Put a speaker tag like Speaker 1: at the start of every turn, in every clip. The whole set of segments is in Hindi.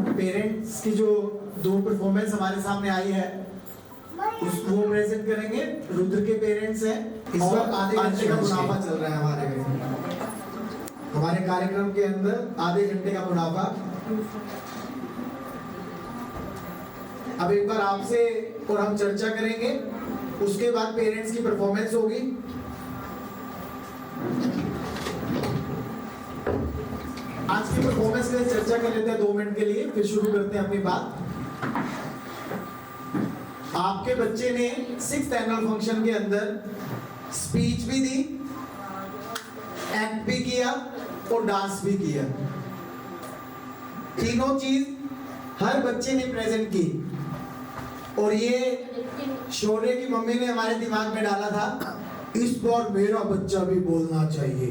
Speaker 1: पेरेंट्स की जो 2 परफॉर्मेंस हमारे सामने आई है वो प्रेजेंट करेंगे। रुद्र के पेरेंट्स हैं।
Speaker 2: इस वक्त आधे घंटे का मुनाफा चल रहा है हमारे कार्यक्रम के अंदर आधे घंटे का मुनाफा। अब एक बार आपसे और हम चर्चा करेंगे, उसके बाद पेरेंट्स की परफॉर्मेंस होगी। आज की परफॉर्मेंस के लिए चर्चा कर लेते हैं 2 मिनट के लिए, फिर शुरू करते हैं अपनी बात। आपके बच्चे ने 6th एनुअल फंक्शन के अंदर स्पीच भी दी, एक्ट भी किया और डांस भी किया। तीनों चीज हर बच्चे ने प्रेजेंट की। और ये शोरे की मम्मी ने हमारे दिमाग में डाला था, इस बार मेरा बच्चा भी बोलना चाहिए।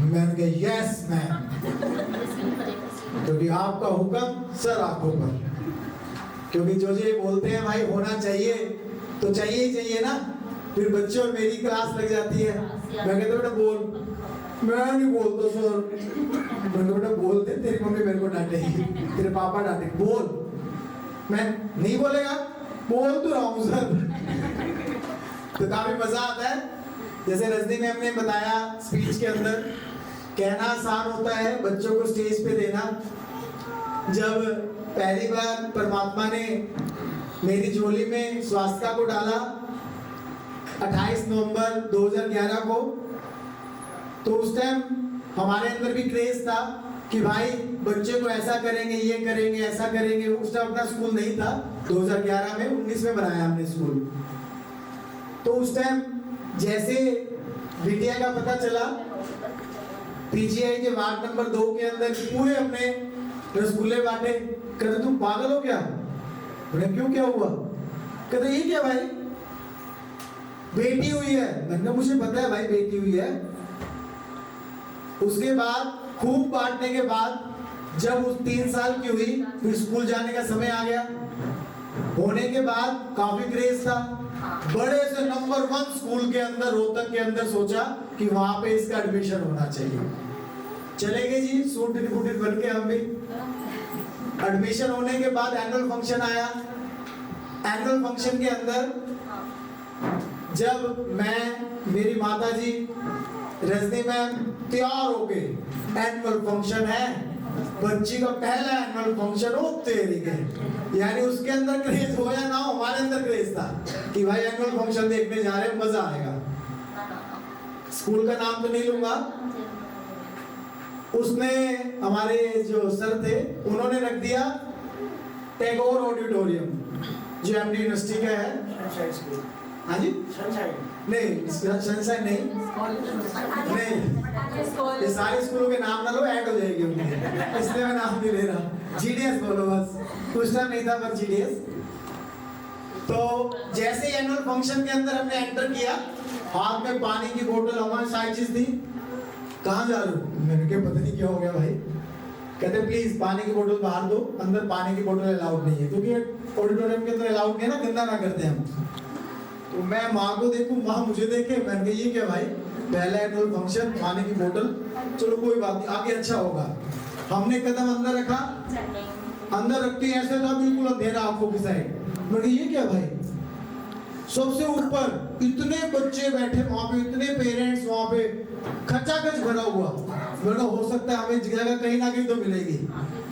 Speaker 2: मैंने कहा यस मैम, क्योंकि आपका हुक्म सर आंखों पर। क्योंकि जो ये बोलते हैं भाई होना चाहिए तो चाहिए ही चाहिए ना। फिर बच्चों और मेरी क्लास लग जाती है। मैं कहता बेटा बोल, मैं नहीं बोलता सर। मैं बेटा बोल दे, तेरी मम्मी मेरे को डांटेगी, तेरे पापा डांटेंगे, बोल। मैं नहीं बोलेगा, बोल तो रहा हूँ सर। तो काफी मजा आता है। जैसे रजनी मैम ने बताया स्पीच के अंदर, कहना आसान होता है, बच्चों को स्टेज पे देना। जब पहली बार परमात्मा ने मेरी झोली में स्वास्थ्य को डाला 28 नवंबर 2011 को, तो उस टाइम हमारे अंदर भी क्रेज था कि भाई बच्चे को ऐसा करेंगे, ये करेंगे, ऐसा करेंगे। उस टाइम अपना स्कूल नहीं था, 2011 में 19 में बनाया हमने स्कूल। तो उस टाइम जैसे बिटिया का पता चला, पीजीआई के वार्ड नंबर 2 के अंदर पूरे अपने रसगुल्ले बांटे। कहते तुम पागल हो क्या? बोले क्यों, क्या हुआ? कहते ये क्या भाई, बेटी हुई है। मैंने कहा मुझे पता है भाई बेटी हुई है। उसके बाद खूब बांटने के बाद जब उस 3 साल की हुई, फिर स्कूल जाने का समय आ गया। होने के बाद काफी क्रेज था। बड़े से नंबर 1 स्कूल के अंदर, रोहतक के अंदर सोचा कि वहां पे इसका एडमिशन होना चाहिए। चले गए जी सूटेड बूटेड बन के हम भी। एडमिशन होने के बाद एनुअल फंक्शन आया। एनुअल फंक्शन के अंदर जब मैं, मेरी माता जी, रजनी मैम तैयार हो गए, एनुअल फंक्शन है, बच्ची का पहला एनुअल फंक्शन हो तेरी के, यानी उसके अंदर क्रेज हो या ना हो, हमारे अंदर क्रेज था कि भाई एनुअल फंक्शन देखने जा रहे हैं, मजा आएगा। स्कूल का नाम तो नहीं लूंगा। उसने, हमारे जो सर थे, उन्होंने रख दिया टैगोर ऑडिटोरियम, जो एमडी यूनिवर्सिटी का है। हाँ जी, नहीं सनशाइन नहीं, ये सारे स्कूलों के नाम ना लो, ऐड हो जाएगी उनकी, इसलिए मैं नाम नहीं ले रहा। जीडीएस बोलो बस, कुछ टाइम नहीं था पर जीडीएस। तो जैसे एनुअल फंक्शन के अंदर हमने एंटर किया, हाथ में पानी की बोतल, हमारी सारी चीज थी। कहाँ जा रहे हो? मैंने कहा पता नहीं क्या हो गया भाई। कहते प्लीज पानी की बोतल बाहर दो, अंदर पानी की बोतल अलाउड नहीं है, क्योंकि ऑडिटोरियम के अंदर अलाउड नहीं है ना, गंदा ना करते हम। तो मैं माँ को देखूं, माँ मुझे देखे। मैंने कहा ये क्या भाई, पहला एनुअल फंक्शन, पानी की बोतल, चलो कोई बात नहीं, आगे अच्छा होगा। हमने कदम अंदर रखा, अंदर रखते ऐसे था बिल्कुल अंधेरा आंखों की साइड। मैंने कहा ये क्या भाई, सबसे ऊपर इतने बच्चे बैठे वहां पे, इतने पेरेंट्स वहां पे, खचाखच भरा हुआ। मैंने हो सकता है हमें जगह कहीं ना कहीं तो मिलेगी।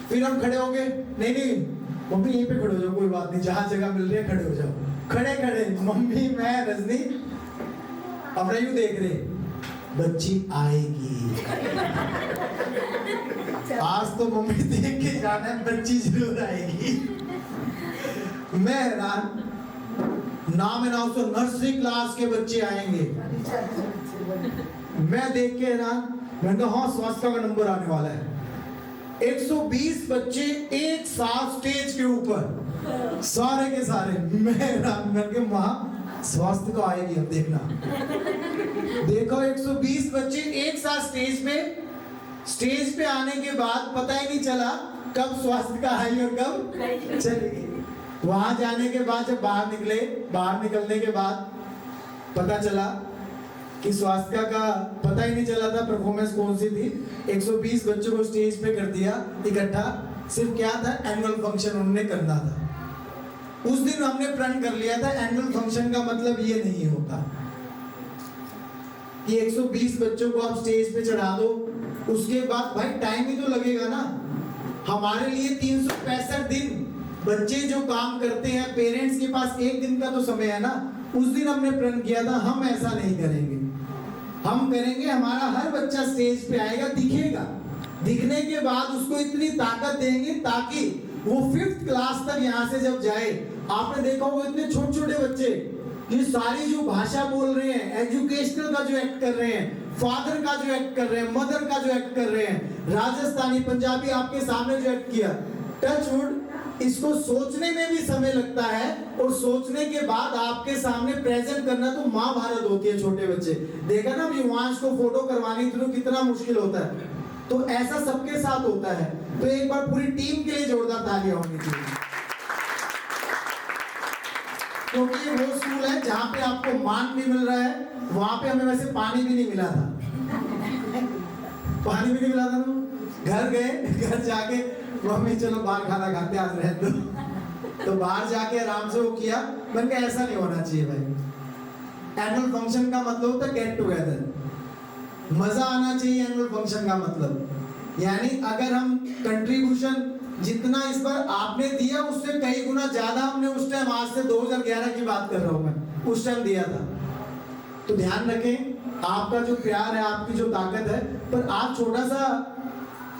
Speaker 2: फिर हम खड़े हो गए, नहीं मम्मी यहीं पे खड़े हो जाओ, कोई बात नहीं, जहां जगह मिल रही है खड़े हो जाओ। खड़े मम्मी, मैं, रजनी, अब यूं देख रहे, बच्ची आएगी। आज तो मम्मी देख के जाना है, बच्ची जरूर आएगी। मैं हैरान, नाम अनाउंस, नर्सरी क्लास के बच्चे आएंगे। मैं देख के हैरान, मैंने कहा हाँ स्वास्थ्य का नंबर आने वाला है। 120 बच्चे एक साथ स्टेज के ऊपर, सारे के सारे। मैं हैरान, माँ स्वास्थ्य को आएगी अब देखना। देखो 120 बच्चे एक साथ स्टेज पे आने के बाद पता ही नहीं चला कब स्वास्थ्य का आई और कब चली गई। वहां जाने के बाद जब बाहर निकले, बाहर निकलने के बाद पता चला कि स्वास्थ्य का पता ही नहीं चला था परफॉर्मेंस कौन सी थी। 120 बच्चों को स्टेज पे कर दिया इकट्ठा, सिर्फ क्या था, एनुअल फंक्शन उन्होंने करना था। उस दिन हमने प्रण कर लिया था एनुअल फंक्शन का मतलब ये नहीं होता कि 120 बच्चों को आप स्टेज पे चढ़ा दो, उसके बाद भाई टाइम ही तो लगेगा ना। हमारे लिए 365 दिन बच्चे जो काम करते हैं, पेरेंट्स के पास एक दिन का तो समय है ना। उस दिन हमने प्रण किया था हम ऐसा नहीं करेंगे, हम करेंगे हमारा हर बच्चा स्टेज पे आएगा, दिखेगा, दिखने के बाद उसको इतनी ताकत देंगे ताकि वो 5th क्लास तक यहाँ से जब जाए। आपने देखा होगा इतने छोटे छोटे बच्चे ये सारी जो भाषा बोल रहे हैं, एजुकेशनल का जो एक्ट कर रहे हैं, फादर का जो एक्ट कर रहे हैं, मदर का जो एक्ट कर रहे हैं, राजस्थानी पंजाबी आपके सामने जो एक्ट किया, टच वुड, इसको सोचने में भी समय लगता है और सोचने के बाद आपके सामने प्रेजेंट करना तो महाभारत होती है। छोटे बच्चे देखा ना, युवांश को फोटो करवानी तो कितना मुश्किल होता है। तो ऐसा सबके साथ होता है। तो एक बार पूरी टीम के लिए जोरदार तालियां होनी चाहिए, क्योंकि ये वो स्कूल है जहां पे आपको मान भी मिल रहा है। वहां पे हमें वैसे पानी भी नहीं मिला था, पानी भी नहीं मिला था। घर गए, घर जाके मम्मी चलो बाहर खाना खाते आज रह दो, तो बाहर जाके आराम से वो किया। मैंने कहा ऐसा नहीं होना चाहिए भाई। एनुअल फंक्शन का मतलब होता है गेट टुगेदर, मजा आना चाहिए एनुअल फंक्शन का मतलब। यानी अगर हम कंट्रीब्यूशन जितना इस बार आपने दिया उससे कई गुना ज्यादा हमने उस टाइम, आज से 2011 की बात कर रहा हूं मैं, उस टाइम दिया था। तो ध्यान रखें आपका जो प्यार है, आपकी जो ताकत है। पर आज छोटा सा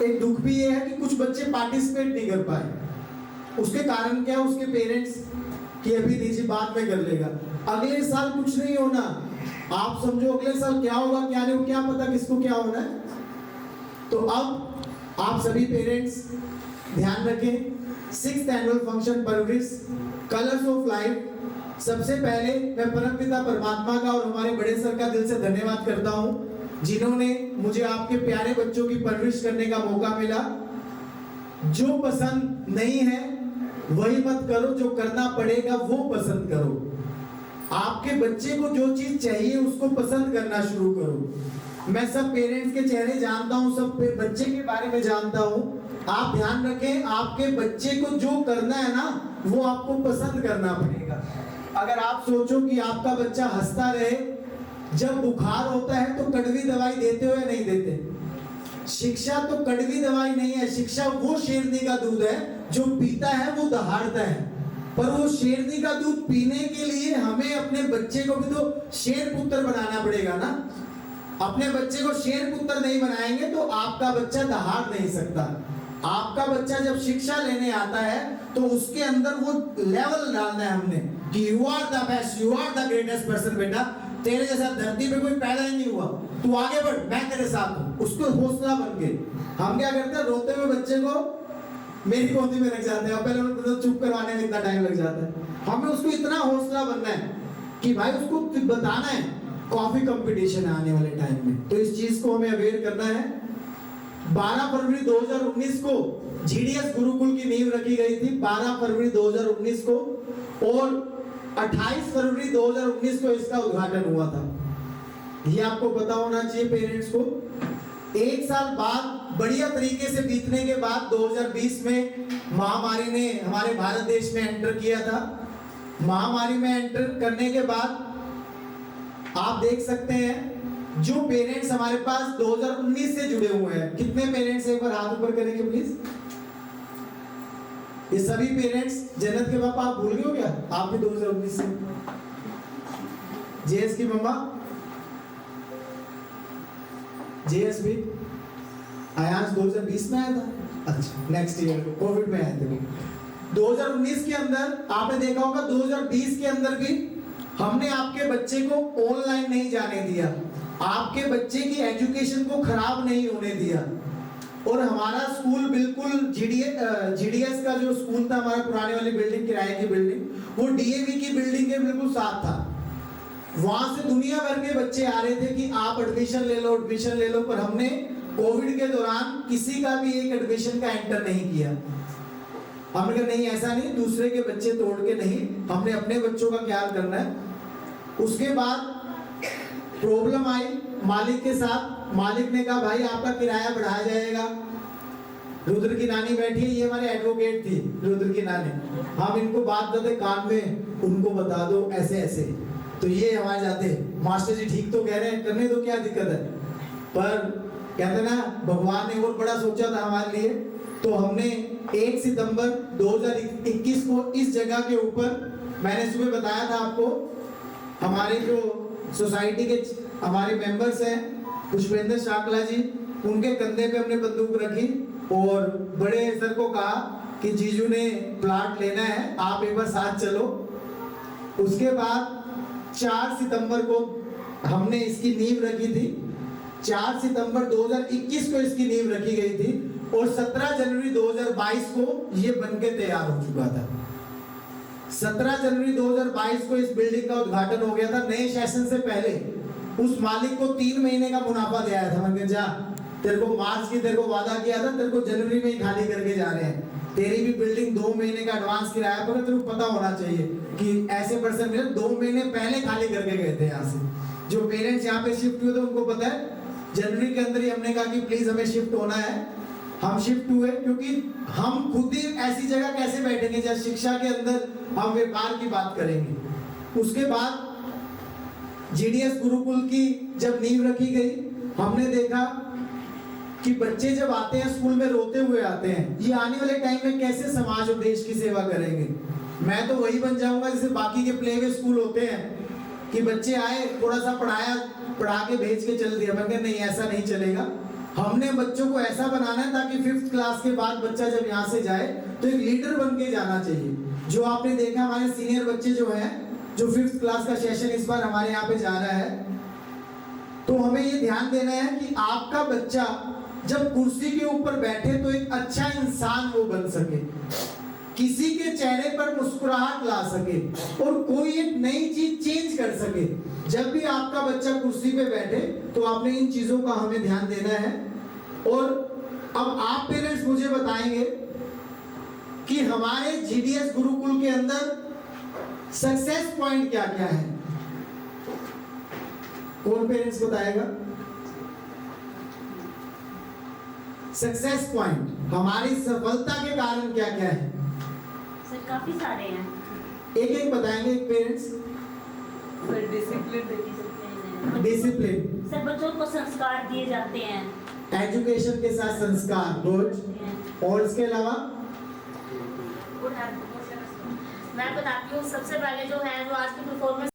Speaker 2: एक दुख भी ये है कि कुछ बच्चे पार्टिसिपेट नहीं कर पाए। उसके कारण क्या है, उसके पेरेंट्स कि अभी दीजिए बाद में कर लेगा। अगले साल कुछ नहीं होना, आप समझो अगले साल क्या होगा क्या नहीं, क्या पता किसको क्या होना है। तो अब आप सभी पेरेंट्स ध्यान रखें, 6th एनुअल फंक्शन परवरिश कलर्स ऑफ लाइफ। सबसे पहले मैं परमपिता परमात्मा का और हमारे बड़े सर का दिल से धन्यवाद करता हूं, जिन्होंने मुझे आपके प्यारे बच्चों की परवरिश करने का मौका मिला। जो पसंद नहीं है वही मत करो, जो करना पड़ेगा वो पसंद करो। आपके बच्चे को जो चीज चाहिए उसको पसंद करना शुरू करो। मैं सब पेरेंट्स के चेहरे जानता हूं, सब बच्चे के बारे में जानता हूं। आप ध्यान रखें, आपके बच्चे को जो करना है ना वो आपको पसंद करना पड़ेगा। अगर आप सोचो कि आपका बच्चा हंसता रहे, जब बुखार होता है तो कड़वी दवाई देते हो या नहीं देते? शिक्षा तो कड़वी दवाई नहीं है, शिक्षा वो शेरनी का दूध है जो पीता है वो दहाड़ता है। पर वो शेरनी का दूध पीने के लिए हमें अपने बच्चे को भी तो शेर पुत्र बनाना पड़ेगा ना। अपने बच्चे को शेर पुत्र नहीं बनाएंगे तो आपका बच्चा दहाड़ नहीं सकता। आपका बच्चा जब शिक्षा लेने आता है तो उसके अंदर वो लेवल डालना है हमने कि you are the best, you are the greatest person. बेटा तेरे जैसा धरती पे कोई पैदा ही नहीं हुआ, तू आगे बढ़, मैं तेरे साथ हूं। उसको हौसला बन के हम क्या करते हैं, रोते हुए बच्चे को मेरी गोदी में रख जाते हैं, पहले उनको चुप करवाने में इतना टाइम लग जाता है। हमें उसको इतना हौसला बनना है कि भाई उसको बताना है कॉफी कंपटीशन आने वाले टाइम में, तो इस चीज को हमें अवेयर करना है। 12 फरवरी 2019 को जीडीएस गुरुकुल की नींव रखी गई थी, 12 फरवरी 2019 को, और 28 फरवरी 2019 को इसका उद्घाटन हुआ था। ये आपको पता होना चाहिए पेरेंट्स को। एक साल बाद बढ़िया तरीके से बीतने के बाद 2020 में महामारी ने हमारे भारत देश में एंटर किया था। महामारी में एंटर करने के बाद आप देख सकते हैं जो पेरेंट्स हमारे पास 2019 से जुड़े हुए हैं, कितने पेरेंट्स एक बार हाथ ऊपर करेंगे प्लीज। ये सभी पेरेंट्स, जन्नत के पापा आप भूल गए हो क्या? आप भी 2019 से। जेएस की मम्मा, जेएस भी आयांश 2020 में आया था। अच्छा, नेक्स्ट ईयर कोविड में आए थे। 2019 के अंदर आपने देखा होगा, 2020 के अंदर भी हमने आपके बच्चे को ऑनलाइन नहीं जाने दिया, आपके बच्चे की एजुकेशन को खराब नहीं होने दिया। और हमारा स्कूल बिल्कुल जीडीएस का जो स्कूल था, हमारा पुराने वाली बिल्डिंग, किराए की बिल्डिंग, वो डीएवी की बिल्डिंग के बिल्कुल साथ था। वहां से दुनिया भर के बच्चे आ रहे थे कि आप एडमिशन ले लो, एडमिशन ले लो। पर हमने कोविड के दौरान किसी का भी एक एडमिशन का एंटर नहीं किया। हमने कहा नहीं, ऐसा नहीं, दूसरे के बच्चे तोड़ के नहीं, हमने अपने बच्चों का ख्याल करना है। उसके बाद प्रॉब्लम आई मालिक के साथ। मालिक ने कहा भाई आपका किराया बढ़ाया जाएगा। रुद्र की नानी बैठी है, ये हमारे एडवोकेट थी रुद्र की नानी। हम इनको बात करते कान में, उनको बता दो ऐसे ऐसे, तो ये हमारे जाते मास्टर जी ठीक तो कह रहे हैं, करने दो, क्या दिक्कत है। पर कहते ना भगवान ने और बड़ा सोचा था हमारे लिए। तो हमने 1 सितंबर 2021 को इस जगह के ऊपर, मैंने सुबह बताया था आपको, हमारे जो सोसाइटी के हमारे मेंबर्स हैं पुष्पेंद्र शाकला जी, उनके कंधे पे हमने बंदूक रखी और बड़े सर को कहा कि जीजू ने प्लाट लेना है, आप एक बार साथ चलो। उसके बाद 4 सितंबर को हमने इसकी नींव रखी थी। 4 सितंबर 2021 को इसकी नींव रखी गई थी और 17 जनवरी 2022 को ये बनके तैयार हो चुका था। 17 जनवरी 2022 को इस बिल्डिंग का उद्घाटन हो गया था। नए सेशन से पहले उस मालिक को 3 महीने का मुनाफा दिया था। मैंने जा, तेरे को मार्च की तेरे को वादा किया था, तेरे को जनवरी में ही खाली करके जा रहे हैं। तेरी भी बिल्डिंग 2 महीने का एडवांस किराया पर, तेरे को पता होना चाहिए कि ऐसे पर्सन मिले 2 महीने पहले खाली करके गए थे यहाँ से। जो पेरेंट्स यहाँ पे शिफ्ट हुए थे उनको पता है, जनवरी के अंदर ही हमने कहा कि प्लीज हमें शिफ्ट होना है। हम शिफ्ट हुए क्योंकि हम खुद ही ऐसी जगह कैसे बैठेंगे जहाँ शिक्षा के अंदर हम व्यापार की बात करेंगे। उसके बाद जीडीएस गुरुकुल की जब नींव रखी गई, हमने देखा कि बच्चे जब आते हैं स्कूल में रोते हुए आते हैं, ये आने वाले टाइम में कैसे समाज और देश की सेवा करेंगे। मैं तो वही बन जाऊंगा जैसे बाकी के प्ले वे स्कूल होते हैं कि बच्चे आए, थोड़ा सा पढ़ा के भेज के चल दिया। मैं नहीं, ऐसा नहीं चलेगा। हमने बच्चों को ऐसा बनाना है ताकि 5th क्लास के बाद बच्चा जब यहाँ से जाए तो एक लीडर बन के जाना चाहिए। जो आपने देखा हमारे सीनियर बच्चे जो हैं, जो 5th क्लास का सेशन इस बार हमारे यहाँ पे जा रहा है, तो हमें ये ध्यान देना है कि आपका बच्चा जब कुर्सी के ऊपर बैठे तो एक अच्छा इंसान वो बन सके, किसी के चेहरे पर मुस्कुराहट ला सके और कोई एक नई चीज चेंज कर सके। जब भी आपका बच्चा कुर्सी पे बैठे तो आपने इन चीजों का हमें ध्यान देना है। और अब आप पेरेंट्स मुझे बताएंगे कि हमारे जीडीएस गुरुकुल के अंदर सक्सेस पॉइंट क्या क्या है। कौन पेरेंट्स बताएगा? सक्सेस पॉइंट, हमारी सफलता के कारण क्या क्या है?
Speaker 3: सर काफी सारे हैं,
Speaker 2: एक एक बताएंगे एक पेरेंट्स। डिसिप्लिन,
Speaker 3: सर बच्चों को संस्कार दिए जाते हैं,
Speaker 2: एजुकेशन के साथ संस्कार, गुड। और इसके अलावा
Speaker 3: मैं बताती हूँ सबसे पहले जो है, जो आज की परफॉर्मेंस